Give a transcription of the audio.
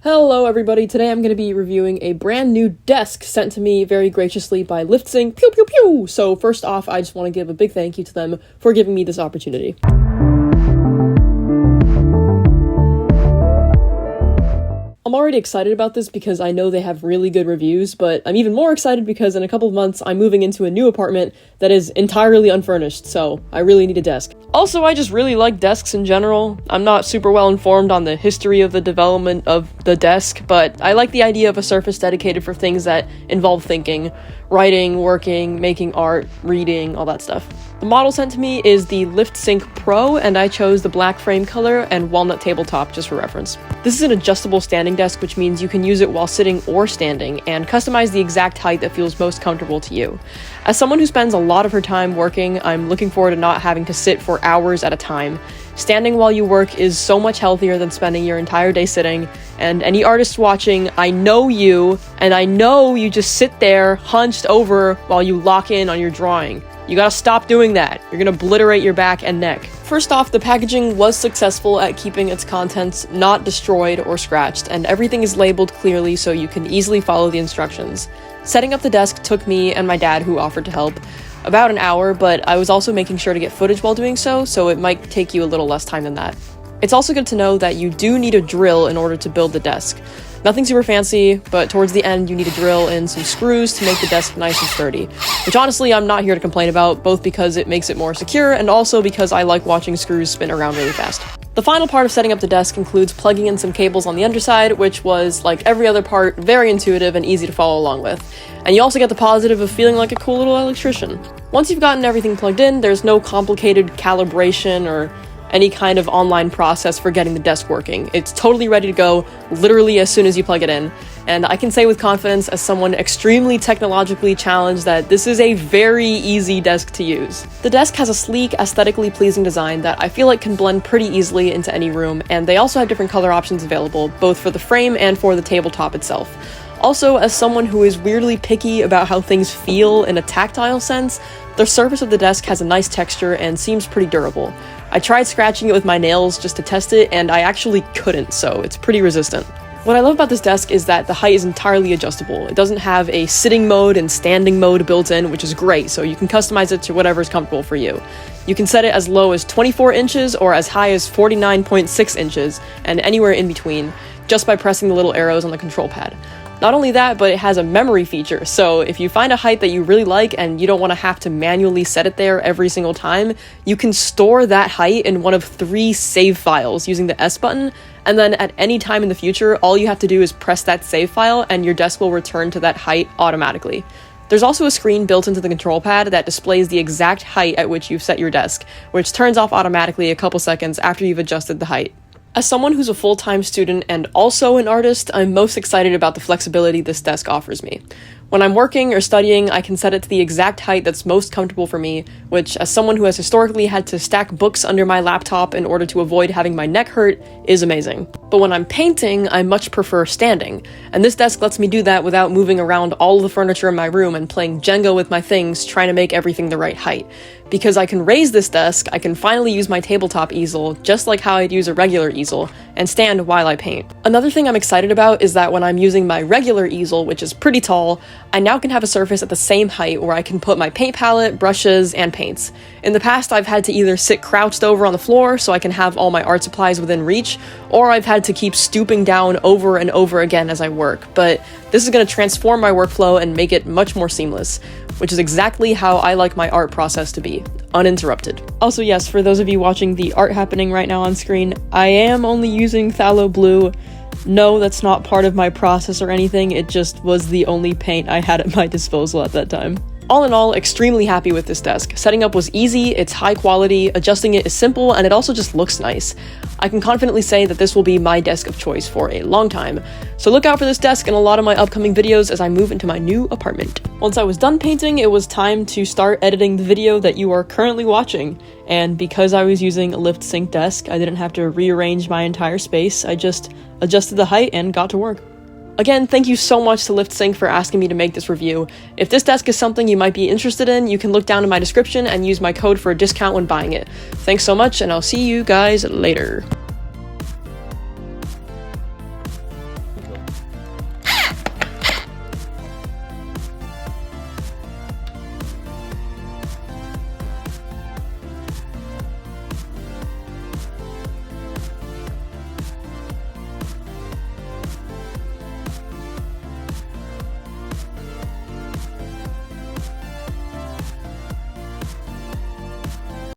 Hello everybody, today I'm going to be reviewing a brand new desk sent to me very graciously by LiftSync. Pew pew pew! So first off, I just want to give a big thank you to them for giving me this opportunity. I'm already excited about this because I know they have really good reviews, but I'm even more excited because in a couple of months I'm moving into a new apartment that is entirely unfurnished, so I really need a desk. Also, I just really like desks in general. I'm not super well informed on the history of the development of the desk, but I like the idea of a surface dedicated for things that involve thinking, writing, working, making art, reading, all that stuff. The model sent to me is the LiftSync Pro, and I chose the black frame color and walnut tabletop just for reference. This is an adjustable standing desk, which means you can use it while sitting or standing, and customize the exact height that feels most comfortable to you. As someone who spends a lot of her time working, I'm looking forward to not having to sit for hours at a time. Standing while you work is so much healthier than spending your entire day sitting, and any artists watching, I know you, and I know you just sit there hunched over while you lock in on your drawing. You gotta stop doing that. You're gonna obliterate your back and neck. First off, the packaging was successful at keeping its contents not destroyed or scratched, and everything is labeled clearly so you can easily follow the instructions. Setting up the desk took me and my dad, who offered to help, about an hour, but I was also making sure to get footage while doing so it might take you a little less time than that. It's also good to know that you do need a drill in order to build the desk. Nothing super fancy, but towards the end you need to drill in some screws to make the desk nice and sturdy, which honestly I'm not here to complain about, both because it makes it more secure and also because I like watching screws spin around really fast. The final part of setting up the desk includes plugging in some cables on the underside, which was, like every other part, very intuitive and easy to follow along with. And you also get the positive of feeling like a cool little electrician. Once you've gotten everything plugged in, there's no complicated calibration or any kind of online process for getting the desk working. It's totally ready to go literally as soon as you plug it in. And I can say with confidence, as someone extremely technologically challenged, that this is a very easy desk to use. The desk has a sleek, aesthetically pleasing design that I feel like can blend pretty easily into any room, and they also have different color options available, both for the frame and for the tabletop itself. Also, as someone who is weirdly picky about how things feel in a tactile sense, the surface of the desk has a nice texture and seems pretty durable. I tried scratching it with my nails just to test it, and I actually couldn't, so it's pretty resistant. What I love about this desk is that the height is entirely adjustable. It doesn't have a sitting mode and standing mode built in, which is great, so you can customize it to whatever is comfortable for you. You can set it as low as 24 inches or as high as 49.6 inches, and anywhere in between, just by pressing the little arrows on the control pad. Not only that, but it has a memory feature, so if you find a height that you really like and you don't want to have to manually set it there every single time, you can store that height in one of 3 save files using the S button, and then at any time in the future, all you have to do is press that save file and your desk will return to that height automatically. There's also a screen built into the control pad that displays the exact height at which you've set your desk, which turns off automatically a couple seconds after you've adjusted the height. As someone who's a full-time student and also an artist, I'm most excited about the flexibility this desk offers me. When I'm working or studying, I can set it to the exact height that's most comfortable for me, which, as someone who has historically had to stack books under my laptop in order to avoid having my neck hurt, is amazing. But when I'm painting, I much prefer standing, and this desk lets me do that without moving around all of the furniture in my room and playing Jenga with my things, trying to make everything the right height. Because I can raise this desk, I can finally use my tabletop easel, just like how I'd use a regular easel, and stand while I paint. Another thing I'm excited about is that when I'm using my regular easel, which is pretty tall, I now can have a surface at the same height where I can put my paint palette, brushes, and paints. In the past, I've had to either sit crouched over on the floor so I can have all my art supplies within reach, or I've had to keep stooping down over and over again as I work, but this is going to transform my workflow and make it much more seamless, which is exactly how I like my art process to be, uninterrupted. Also, yes, for those of you watching the art happening right now on screen, I am only using phthalo blue. No, that's not part of my process or anything, it just was the only paint I had at my disposal at that time. All in all, extremely happy with this desk. Setting up was easy, it's high quality, adjusting it is simple, and it also just looks nice. I can confidently say that this will be my desk of choice for a long time. So look out for this desk in a lot of my upcoming videos as I move into my new apartment. Once I was done painting, it was time to start editing the video that you are currently watching. And because I was using a LiftSync desk, I didn't have to rearrange my entire space, I just adjusted the height and got to work. Again, thank you so much to LiftSync for asking me to make this review. If this desk is something you might be interested in, you can look down in my description and use my code for a discount when buying it. Thanks so much, and I'll see you guys later.